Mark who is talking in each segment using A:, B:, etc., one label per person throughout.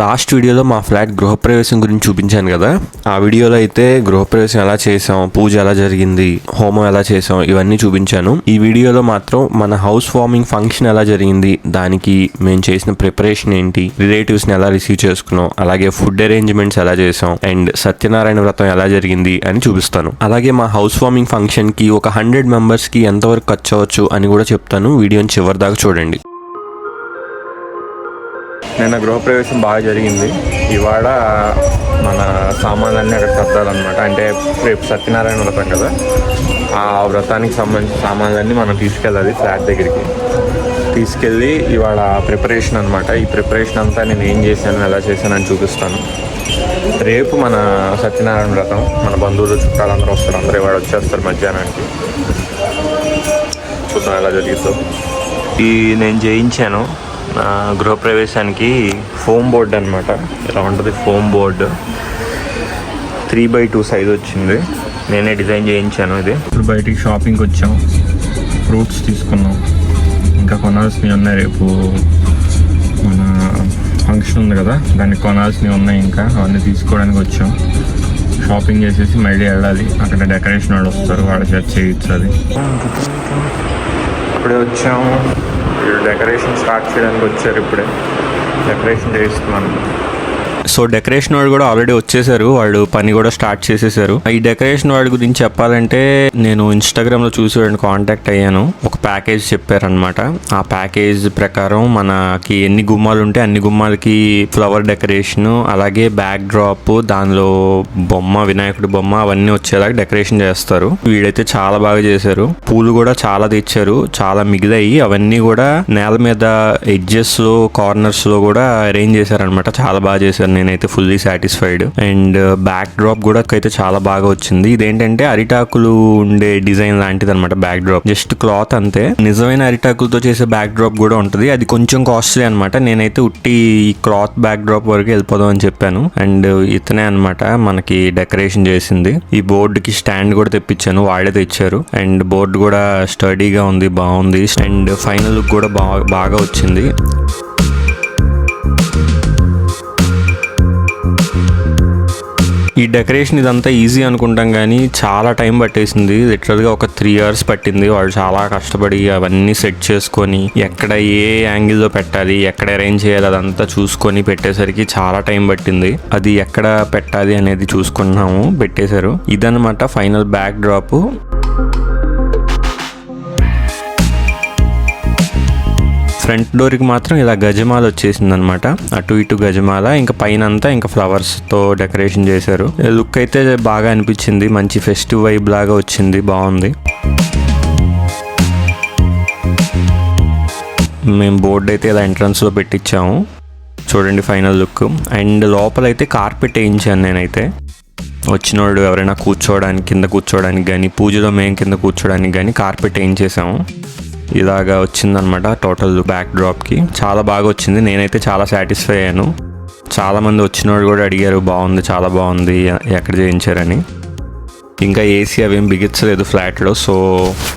A: Last వీడియోలో మా flat గృహప్రవేశం గురించి చూపించాను కదా. ఆ వీడియోలో అయితే గృహప్రవేశం ఎలా చేసాం, పూజ ఎలా జరిగింది, హోమం ఎలా చేసాం ఇవన్నీ చూపించాను. ఈ వీడియోలో మాత్రం మన హౌస్ వార్మింగ్ ఫంక్షన్ ఎలా జరిగింది, దానికి మేము చేసిన ప్రిపరేషన్ ఏంటి, రిలేటివ్స్ ని ఎలా రిసీవ్ చేసుకున్నాం, అలాగే ఫుడ్ అరేంజ్మెంట్స్ ఎలా చేసాం అండ్ సత్యనారాయణ వ్రతం ఎలా జరిగింది అని చూపిస్తాను. అలాగే మా హౌస్ వార్మింగ్ ఫంక్షన్ కి ఒక 100 మెంబర్స్ కి ఎంతవరకు ఖర్చు అవ్వచ్చు అని కూడా చెప్తాను. వీడియోని చివరి దాకా చూడండి. నిన్న గృహప్రవేశం బాగా జరిగింది. ఇవాళ మన సామాన్లన్నీ అక్కడ సర్దాలన్నమాట. అంటే రేపు సత్యనారాయణ వ్రతం కదా, ఆ వ్రతానికి సంబంధించిన సామాన్లన్నీ మనం తీసుకెళ్ళాలి ఫ్లాట్ దగ్గరికి. తీసుకెళ్ళి ఇవాళ ప్రిపరేషన్ అనమాట. ఈ ప్రిపరేషన్ అంతా నేను ఏం చేశాను, ఎలా చేశాను అని చూపిస్తాను. రేపు మన సత్యనారాయణ వ్రతం, మన బంధువులు చుట్టాలందరూ వస్తారు. అందరూ ఇవాళ వచ్చేస్తారు మధ్యాహ్నానికి. చూద్దాం ఎలా జరిగిద్దో. ఈ నేను చేయించాను గృహప్రవేశానికి ఫోమ్ బోర్డు అనమాట. ఇలా ఉంటుంది ఫోమ్ బోర్డు. 3x2 సైజ్ వచ్చింది. నేనే డిజైన్ చేయించాను. ఇది ఇప్పుడు బయటికి షాపింగ్కి వచ్చాం. ఫ్రూట్స్ తీసుకున్నాం. ఇంకా కొనాల్సినవి ఉన్నాయి. రేపు మన ఫంక్షన్ ఉంది కదా, దానికి కొనాల్సినవి ఉన్నాయి. ఇంకా అవన్నీ తీసుకోవడానికి వచ్చాం. షాపింగ్ చేసేసి మళ్ళీ వెళ్ళాలి. అక్కడ డెకరేషన్ వాళ్ళు వస్తారు, వాళ్ళ చేత చేయించాలి. ఇప్పుడే వచ్చాము. డెకరేషన్ స్టార్ట్ చేయడానికి వచ్చారు. ఇప్పుడే డెకరేషన్ చేస్తున్నాను. సో డెకరేషన్ వాడు కూడా ఆల్రెడీ వచ్చేసారు. వాళ్ళు పని కూడా స్టార్ట్ చేసేసారు. ఈ డెకరేషన్ వాడి గురించి చెప్పాలంటే నేను ఇన్స్టాగ్రామ్ లో చూసి వాడిని కాంటాక్ట్ అయ్యాను. ఒక ప్యాకేజ్ చెప్పారనమాట. ఆ ప్యాకేజ్ ప్రకారం మనకి ఎన్ని గుమ్మాలు ఉంటే అన్ని గుమ్మాలకి ఫ్లవర్ డెకరేషన్, అలాగే బ్యాక్ డ్రాప్, దానిలో బొమ్మ, వినాయకుడి బొమ్మ అవన్నీ వచ్చేలాగా డెకరేషన్ చేస్తారు. వీడైతే చాలా బాగా చేశారు. పూలు కూడా చాలా తెచ్చారు, చాలా మిగిలాయి. అవన్నీ కూడా నేల మీద ఎడ్జెస్ లో, కార్నర్స్ లో కూడా అరేంజ్ చేశారనమాట. చాలా బాగా చేశారు. నేనైతే fully satisfied. And back drop కూడా అయితే చాలా బాగా వచ్చింది. ఇదేంటంటే అరిటాకులు ఉండే డిజైన్ లాంటిది అనమాట. బ్యాక్ డ్రాప్ జస్ట్ క్లాత్ అంతే. నిజమైన అరిటాకులతో చేసే బ్యాక్ డ్రాప్ కూడా ఉంటుంది. అది కొంచెం కాస్ట్లీ అనమాట. నేనైతే ఉట్టి ఈ క్లాత్ బ్యాక్ డ్రాప్ వరకు వెళ్ళిపోదాం అని చెప్పాను. అండ్ ఇతనే అనమాట మనకి డెకరేషన్ చేసింది. ఈ బోర్డు కి స్టాండ్ కూడా తెప్పించాను, వాళ్ళే తెచ్చారు. అండ్ బోర్డు కూడా స్టడీగా ఉంది, బాగుంది. అండ్ ఫైనల్ లుక్ కూడా బాగా వచ్చింది. ఈ డెకరేషన్ ఇదంతా ఈజీ అనుకుంటాం కానీ చాలా టైం పట్టేసింది. లిటరల్గా ఒక 3 hours పట్టింది. వాళ్ళు చాలా కష్టపడి అవన్నీ సెట్ చేసుకొని, ఎక్కడ ఏ యాంగిల్లో పెట్టాలి, ఎక్కడ అరేంజ్ చేయాలి అదంతా చూసుకొని పెట్టేసరికి చాలా టైం పట్టింది. అది ఎక్కడ పెట్టాలి అనేది చూసుకున్నాము, పెట్టేశారు. ఇదన్నమాట ఫైనల్ బ్యాక్ డ్రాప్. ఫ్రంట్ డోర్కి మాత్రం ఇలా గజమాల వచ్చేసింది అనమాట. అటు ఇటు గజమాల, ఇంకా పైన అంతా ఇంకా ఫ్లవర్స్తో డెకరేషన్ చేశారు. లుక్ అయితే బాగా అనిపించింది. మంచి ఫెస్టివ్ వైబ్ లాగా వచ్చింది, బాగుంది. మేము బోర్డు అయితే ఇలా ఎంట్రన్స్లో పెట్టించాము. చూడండి ఫైనల్ లుక్. అండ్ లోపలైతే కార్పెట్ వేయించాను నేనైతే. వచ్చినోడు ఎవరైనా కూర్చోవడానికి, కింద కూర్చోవడానికి కానీ, పూజలో మేము కింద కూర్చోవడానికి కానీ కార్పెట్ వేయించేసాము. ఇలాగా వచ్చిందనమాట టోటల్ బ్యాక్ డ్రాప్కి. చాలా బాగా వచ్చింది. నేనైతే చాలా సాటిస్ఫై అయ్యాను. చాలామంది వచ్చినోడు కూడా అడిగారు, బాగుంది, చాలా బాగుంది, ఎక్కడ చేయించారని. ఇంకా ఏసీ అవేం బిగించలేదు ఫ్లాట్లో. సో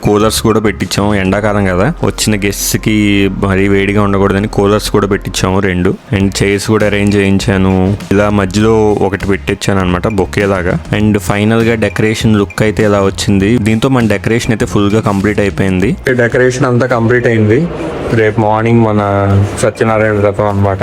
A: కూలర్స్ కూడా పెట్టించాము. ఎండాకాలం కదా, వచ్చిన గెస్ట్స్కి మరీ వేడిగా ఉండకూడదని కూలర్స్ కూడా పెట్టించాము 2. అండ్ చైర్స్ కూడా అరేంజ్ చేయించాను. ఇలా మధ్యలో ఒకటి పెట్టించాను అనమాట, బొకేలాగా. అండ్ ఫైనల్గా డెకరేషన్ లుక్ అయితే ఇలా వచ్చింది. దీంతో మన డెకరేషన్ అయితే ఫుల్గా కంప్లీట్ అయిపోయింది. డెకరేషన్ అంతా కంప్లీట్ అయింది. రేపు మార్నింగ్ మన సత్యనారాయణ వ్రతం అనమాట.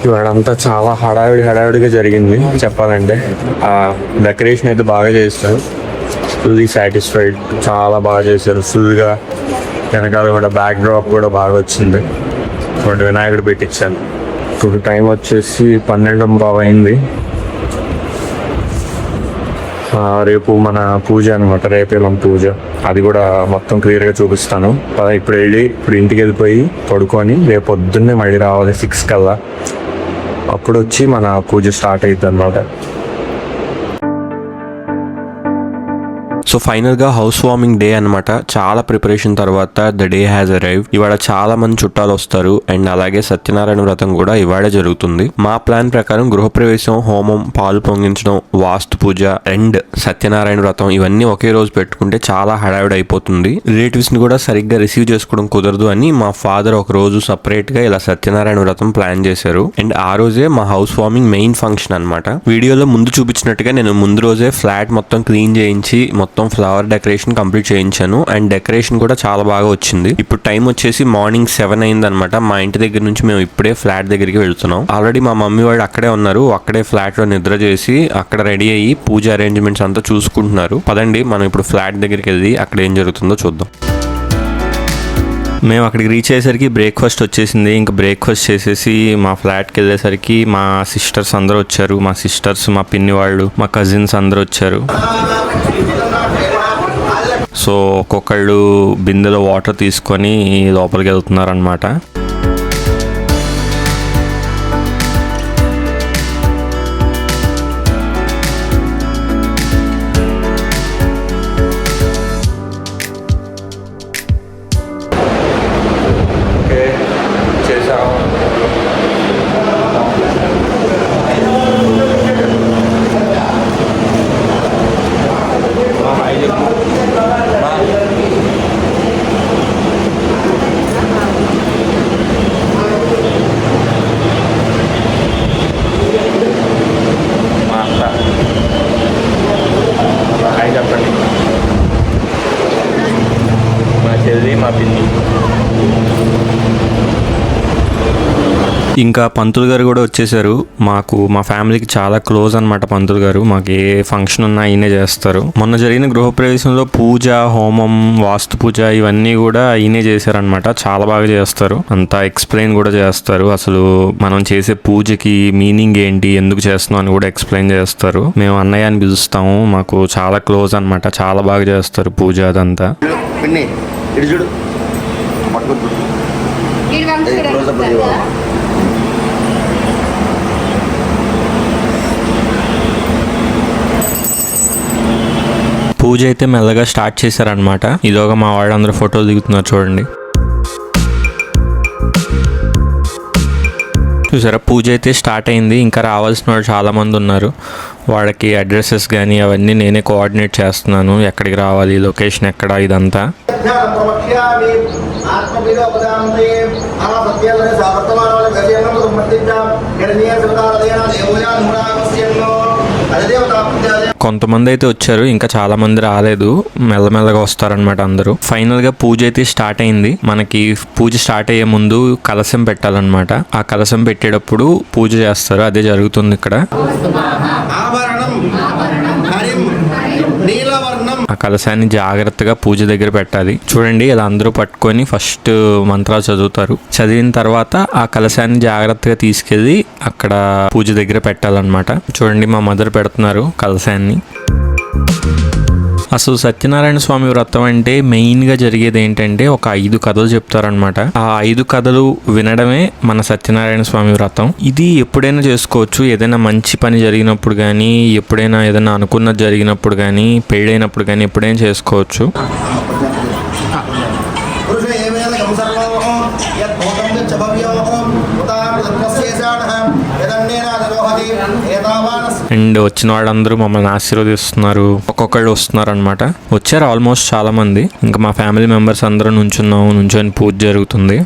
A: ఇవాడంతా చాలా హడావిడిగా జరిగింది చెప్పాలంటే. ఆ డెకరేషన్ అయితే బాగా చేస్తారు. Fully satisfied. చాలా బాగా చేశారు. ఫుల్గా వెనకాల కూడా బ్యాక్ డ్రాప్ కూడా బాగా వచ్చింది. వినాయకుడు పెట్టించాను. ఇప్పుడు టైం వచ్చేసి 12:15 అయింది. రేపు మన పూజ అనమాట, రేపేలం పూజ. అది కూడా మొత్తం క్లియర్గా చూపిస్తాను. ఇప్పుడు ఇంటికి వెళ్ళిపోయి పడుకొని రేపు పొద్దున్నే మళ్ళీ రావాలి 6 కల్లా. అప్పుడు వచ్చి మన పూజ స్టార్ట్ అవుతుంది అనమాట. సో ఫైనల్ గా హౌస్ వార్మింగ్ డే అనమాట. చాలా ప్రిపరేషన్ తర్వాత ద డే హ్యాస్ అరైవ్. ఇవాళ చాలా మంది చుట్టాలు వస్తారు అండ్ అలాగే సత్యనారాయణ వ్రతం కూడా ఇవాళ జరుగుతుంది. మా ప్లాన్ ప్రకారం గృహప్రవేశం, హోమం, పాలు పొంగించడం, వాస్తు పూజ అండ్ సత్యనారాయణ వ్రతం ఇవన్నీ ఒకే రోజు పెట్టుకుంటే చాలా హడావిడి అయిపోతుంది. రిలేటివ్స్ ని కూడా సరిగ్గా రిసీవ్ చేసుకోవడం కుదరదు అని మా ఫాదర్ ఒక రోజు సపరేట్ గా ఇలా సత్యనారాయణ వ్రతం ప్లాన్ చేశారు. అండ్ ఆ రోజే మా హౌస్ వార్మింగ్ మెయిన్ ఫంక్షన్ అనమాట. వీడియోలో ముందు చూపించినట్టుగా నేను ముందు రోజే ఫ్లాట్ మొత్తం క్లీన్ చేయించి మొత్తం ఫ్లవర్ డెకరేషన్ కంప్లీట్ చేయించాను. అండ్ డెకరేషన్ కూడా చాలా బాగా వచ్చింది. ఇప్పుడు టైం వచ్చేసి మార్నింగ్ 7 అయింది అనమాట. మా ఇంటి దగ్గర నుంచి మేము ఇప్పుడే ఫ్లాట్ దగ్గరికి వెళ్తున్నాం. ఆల్రెడీ మా మమ్మీ వాళ్ళు అక్కడే ఉన్నారు. అక్కడే ఫ్లాట్ లో నిద్ర చేసి అక్కడ రెడీ అయ్యి పూజ అరేంజ్మెంట్స్ అంతా చూసుకుంటున్నారు. పదండి మనం ఇప్పుడు ఫ్లాట్ దగ్గరికి వెళ్ళి అక్కడ ఏం జరుగుతుందో చూద్దాం. మేము అక్కడికి రీచ్ అయ్యేసరికి బ్రేక్ఫాస్ట్ వచ్చేసింది. ఇంకా బ్రేక్ఫాస్ట్ చేసేసి మా ఫ్లాట్కి వెళ్ళేసరికి మా సిస్టర్స్ అందరూ వచ్చారు. మా సిస్టర్స్, మా పిన్ని వాళ్ళు, మా కజిన్స్ అందరూ వచ్చారు. సో ఒక్కొక్కళ్ళు బిందెలో వాటర్ తీసుకొని లోపలికి వెళ్తున్నారు అనమాట. ఇంకా పంతులు గారు కూడా వచ్చేసారు. మా ఫ్యామిలీకి చాలా క్లోజ్ అనమాట పంతులు గారు. మాకు ఏ ఫంక్షన్ ఉన్నా ఆయనే చేస్తారు. మొన్న జరిగిన గృహప్రవేశంలో పూజ, హోమం, వాస్తు పూజ ఇవన్నీ కూడా ఆయనే చేశారనమాట. చాలా బాగా చేస్తారు. అంతా ఎక్స్ప్లెయిన్ కూడా చేస్తారు. అసలు మనం చేసే పూజకి మీనింగ్ ఏంటి, ఎందుకు చేస్తున్నాం అని కూడా ఎక్స్ప్లెయిన్ చేస్తారు. మేము అన్నయ్య అని పిలుస్తాము. మాకు చాలా క్లోజ్ అనమాట. చాలా బాగా చేస్తారు పూజ అదంతా. పూజ అయితే మెల్లగా స్టార్ట్ చేశారనమాట. ఇదోగా మా వాళ్ళందరూ ఫోటోలు దిగుతున్నారు చూడండి. చూసారా, పూజ అయితే స్టార్ట్ అయింది. ఇంకా రావాల్సిన వాళ్ళు చాలా మంది ఉన్నారు. వాళ్ళకి అడ్రసెస్ కానీ అవన్నీ నేనే కోఆర్డినేట్ చేస్తున్నాను. ఎక్కడికి రావాలి, లొకేషన్ ఎక్కడ, ఇదంతా. కొంతమంది అయితే వచ్చారు, ఇంకా చాలా మంది రాలేదు. మెల్లమెల్లగా వస్తారనమాట అందరూ. ఫైనల్ గా పూజ అయితే స్టార్ట్ అయింది. మనకి పూజ స్టార్ట్ అయ్యే ముందు కలశం పెట్టాలన్నమాట. ఆ కలశం పెట్టేటప్పుడు పూజ చేస్తారు. అదే జరుగుతుంది ఇక్కడ. ఆ కలశాన్ని జాగ్రత్తగా పూజ దగ్గర పెట్టాలి. చూడండి, ఇలా అందరూ పట్టుకొని ఫస్ట్ మంత్రాలు చదువుతారు. చదివిన తర్వాత ఆ కలశాన్ని జాగ్రత్తగా తీసుకెళ్లి అక్కడ పూజ దగ్గర పెట్టాలన్నమాట. చూడండి, మా మదర్ పెడుతున్నారు కలశాన్ని. అసలు సత్యనారాయణ స్వామి వ్రతం అంటే మెయిన్గా జరిగేది ఏంటంటే ఒక 5 కథలు చెప్తారనమాట. ఆ 5 కథలు వినడమే మన సత్యనారాయణ స్వామి వ్రతం. ఇది ఎప్పుడైనా చేసుకోవచ్చు. ఏదైనా మంచి పని జరిగినప్పుడు కానీ, ఎప్పుడైనా ఏదైనా అనుకున్నది జరిగినప్పుడు కానీ, పెళ్ళైనప్పుడు కానీ ఎప్పుడైనా చేసుకోవచ్చు. అండ్ వచ్చిన వాళ్ళందరూ మమ్మల్ని ఆశీర్వదిస్తున్నారు. ఒక్కొక్కళ్ళు వస్తున్నారు అనమాట. వచ్చారు ఆల్మోస్ట్ చాలా మంది. ఇంకా మా ఫ్యామిలీ మెంబర్స్ అందరూ నుంచొని పూజ జరుగుతుంది.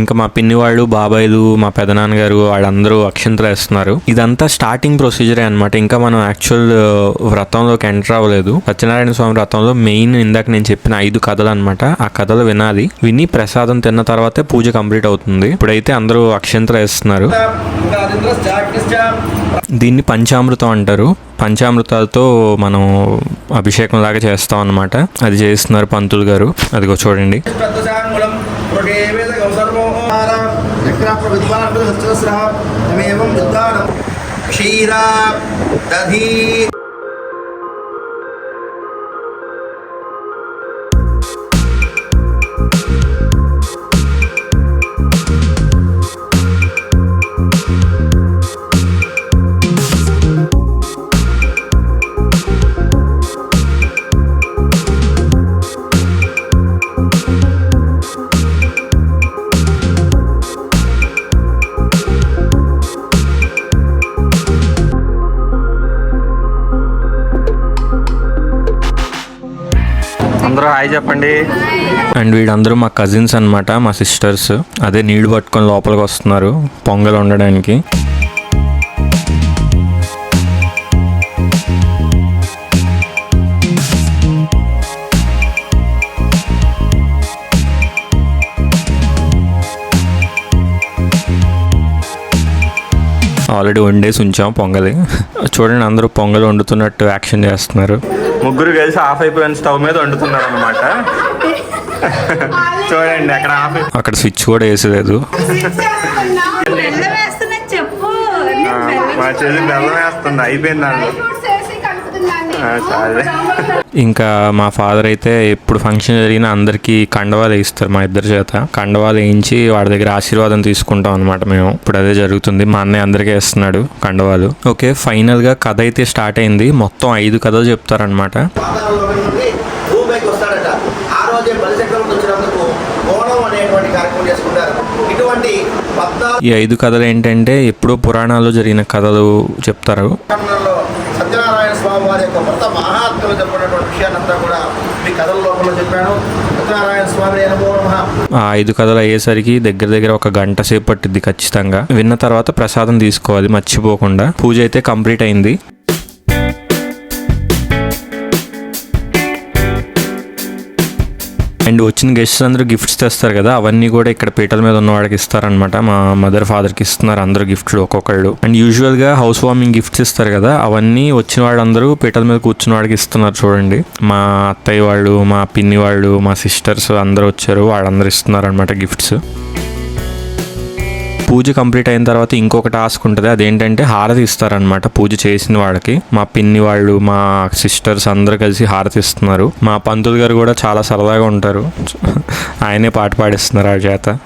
A: ఇంకా మా పిన్ని వాళ్ళు, బాబాయిలు, మా పెదనాన్నగారు వాళ్ళందరూ అక్షంతలు వేస్తున్నారు. ఇదంతా స్టార్టింగ్ ప్రొసీజరే అనమాట. ఇంకా మనం యాక్చువల్ వ్రతంలోకి ఎంటర్ అవ్వలేదు. సత్యనారాయణ స్వామి వ్రతంలో మెయిన్ ఇందాక నేను చెప్పిన 5 కథలు అనమాట. ఆ కథలు వినాలి. విని ప్రసాదం తిన్న తర్వాతే పూజ కంప్లీట్ అవుతుంది. ఇప్పుడైతే అందరూ అక్షంతలు వేస్తున్నారు. దీన్ని పంచామృతం అంటారు. పంచామృతాలతో మనం అభిషేకం లాగా చేస్తాం అన్నమాట. అది చేస్తున్నారు పంతులు గారు. అదిగో చూడండి. క్షీరా దధి అందరూ హాయ్ చెప్పండి. అండ్ వీళ్ళందరూ మా కజిన్స్ అనమాట, మా సిస్టర్స్. అదే నీళ్లు పట్టుకొని లోపలికి వస్తున్నారు పొంగల్ వండడానికి. ఆల్రెడీ వండేసి ఉంచాం పొంగలి. చూడండి అందరూ పొంగల్ వండుతున్నట్టు యాక్షన్ చేస్తున్నారు. ముగ్గురు కలిసి ఆఫ్ అయిపోయిన స్టవ్ మీద వండుతున్నారు అనమాట. చూడండి అక్కడ స్విచ్ కూడా వేసలేదు. మా చెల్లి బెల్లం వేస్తుంది, అయిపోయింది. ఇంకా మా ఫాదర్ అయితే ఎప్పుడు ఫంక్షన్ జరిగినా అందరికీ కండవాలు వేయిస్తారు మా ఇద్దరి చేత. కండవాలు వేయించి వాడి దగ్గర ఆశీర్వాదం తీసుకుంటాం అనమాట మేము. ఇప్పుడు అదే జరుగుతుంది. మా అన్నయ్య అందరికీ వేస్తున్నాడు కండవాలు. ఓకే, ఫైనల్ గా కథ అయితే స్టార్ట్ అయింది. మొత్తం 5 కథలు చెప్తారనమాట. ఈ 5 కథలు ఏంటంటే ఎప్పుడో పురాణాల్లో జరిగిన కథలు చెప్తారు.
B: సత్యనారాయణ స్వామి వారి యొక్క కొత్త మహాత్మలు చెప్పినటువంటి విషయాన్నంతా కూడా మీ కథల లోపల చెప్పాను. సత్యనారాయణ స్వామి అనుభవం.
A: ఆ 5 కథలు అయ్యేసరికి దగ్గర ఒక గంట సేపు పట్టిద్ది ఖచ్చితంగా. విన్న తర్వాత ప్రసాదం తీసుకోవాలి మర్చిపోకుండా. పూజ అయితే కంప్లీట్ అయింది. అండ్ వచ్చిన గెస్ట్స్ అందరూ గిఫ్ట్స్ తెస్తారు కదా, అవన్నీ కూడా ఇక్కడ పీటల మీద ఉన్న వాడికి ఇస్తారనమాట. మా మదర్ ఫాదర్కి ఇస్తున్నారు అందరూ గిఫ్ట్లు ఒక్కొక్కళ్ళు. అండ్ యూజువల్గా హౌస్ వార్మింగ్ గిఫ్ట్స్ ఇస్తారు కదా, అవన్నీ వచ్చిన వాళ్ళందరూ పీటల మీద కూర్చున్న వాడికి ఇస్తున్నారు. చూడండి, మా అత్తయ్య వాళ్ళు, మా పిన్ని వాళ్ళు, మా సిస్టర్స్ అందరూ వచ్చారు, వాళ్ళందరూ ఇస్తున్నారు అనమాట గిఫ్ట్స్. పూజ కంప్లీట్ అయిన తర్వాత ఇంకొక టాస్క్ ఉంటుంది. అదేంటంటే హారతి ఇస్తారనమాట పూజ చేసిన వాళ్ళకి. మా పిన్ని వాళ్ళు, మా సిస్టర్స్ అందరూ కలిసి హారతి ఇస్తున్నారు. మా పంతులు గారు కూడా చాలా సరదాగా ఉంటారు, ఆయనే పాట పాడిస్తున్నారు ఆ చేత.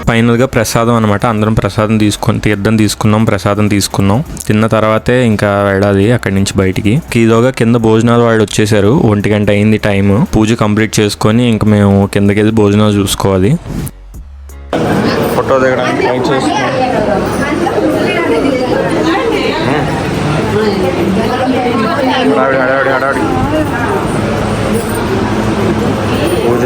A: ఫైనల్గా ప్రసాదం అనమాట. అందరం ప్రసాదం తీర్థం తీసుకున్నాం. తిన్న తర్వాతే ఇంకా వెళ్ళాలి అక్కడి నుంచి బయటికి. ఈలోగా కింద భోజనాలు వాళ్ళు వచ్చేసారు. 1 గంట అయింది టైం. పూజ కంప్లీట్ చేసుకొని ఇంకా మేము కిందకి వెళ్ళి భోజనాలు చూసుకోవాలి. ఫోటో దిగడానికి పూజ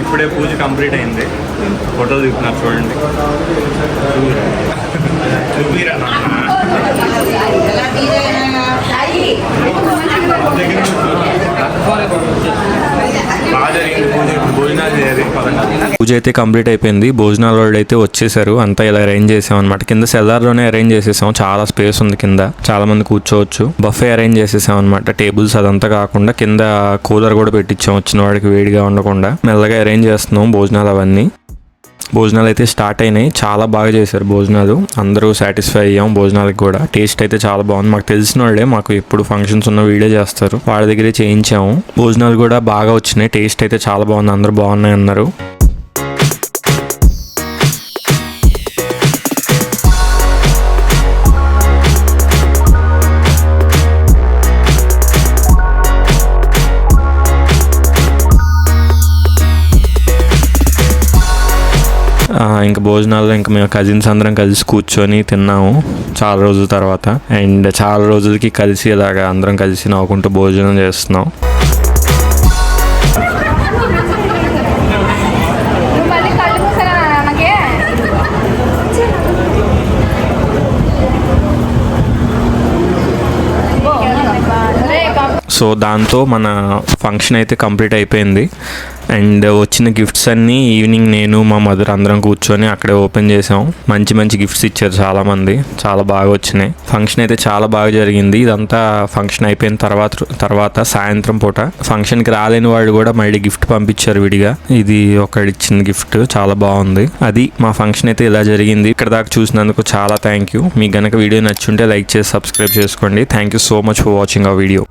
A: ఇప్పుడే పూజ కంప్లీట్ అయింది. ఫోటోలు దిగుతున్నారు చూడండి. పూజ అయితే కంప్లీట్ అయిపోయింది. భోజనాల వాళ్ళు అయితే వచ్చేసారు. అంతా ఇలా అరేంజ్ చేసాం అనమాట. కింద సెల్లార్లోనే అరేంజ్ చేసేసాం. చాలా స్పేస్ ఉంది కింద, చాలా మంది కూర్చోవచ్చు. బఫే అరేంజ్ చేసేసాం అనమాట. టేబుల్స్ అదంతా కాకుండా కింద కూలర్ కూడా పెట్టించాం, వచ్చిన వాడికి వేడిగా ఉండకుండా. మెల్లగా అరేంజ్ చేస్తున్నాం భోజనాలు అవన్నీ. భోజనాలు అయితే స్టార్ట్ అయినాయి. చాలా బాగా చేశారు భోజనాలు. అందరూ సాటిస్ఫై అయ్యాం భోజనాలకు కూడా. టేస్ట్ అయితే చాలా బాగుంది. మాకు తెలిసిన వాళ్ళే, మాకు ఎప్పుడు ఫంక్షన్స్ ఉన్న వీడియో చేస్తారు, వాళ్ళ దగ్గరే చేయించాము. భోజనాలు కూడా బాగా వచ్చినాయి. టేస్ట్ అయితే చాలా బాగుంది. అందరూ బాగున్నాయి అన్నారు. ఇంకా భోజనాల్లో ఇంకా మేము కజిన్స్ అందరం కలిసి కూర్చొని తిన్నాము చాలా రోజుల తర్వాత. అండ్ చాలా రోజులకి కలిసి ఇలాగా అందరం కలిసి నవ్వుకుంటూ భోజనం చేస్తున్నాం. సో దాంతో మన ఫంక్షన్ అయితే కంప్లీట్ అయిపోయింది. అండ్ వచ్చిన గిఫ్ట్స్ అన్నీ ఈవినింగ్ నేను మా మదర్ అందరం కూర్చొని అక్కడే ఓపెన్ చేసాం. మంచి మంచి గిఫ్ట్స్ ఇచ్చారు చాలామంది, చాలా బాగా వచ్చినాయి. ఫంక్షన్ అయితే చాలా బాగా జరిగింది. ఇదంతా ఫంక్షన్ అయిపోయిన తర్వాత సాయంత్రం పూట ఫంక్షన్కి రాలేని వాడు కూడా మళ్ళీ గిఫ్ట్ పంపించారు విడిగా. ఇది ఒకటి ఇచ్చిన గిఫ్ట్ చాలా బాగుంది. అది మా ఫంక్షన్ అయితే ఇలా జరిగింది. ఇక్కడ దాకా చూసినందుకు చాలా థ్యాంక్ యూ. మీకు గనక వీడియో నచ్చుంటే లైక్ చేసి సబ్స్క్రైబ్ చేసుకోండి. Thank you so much for watching our video.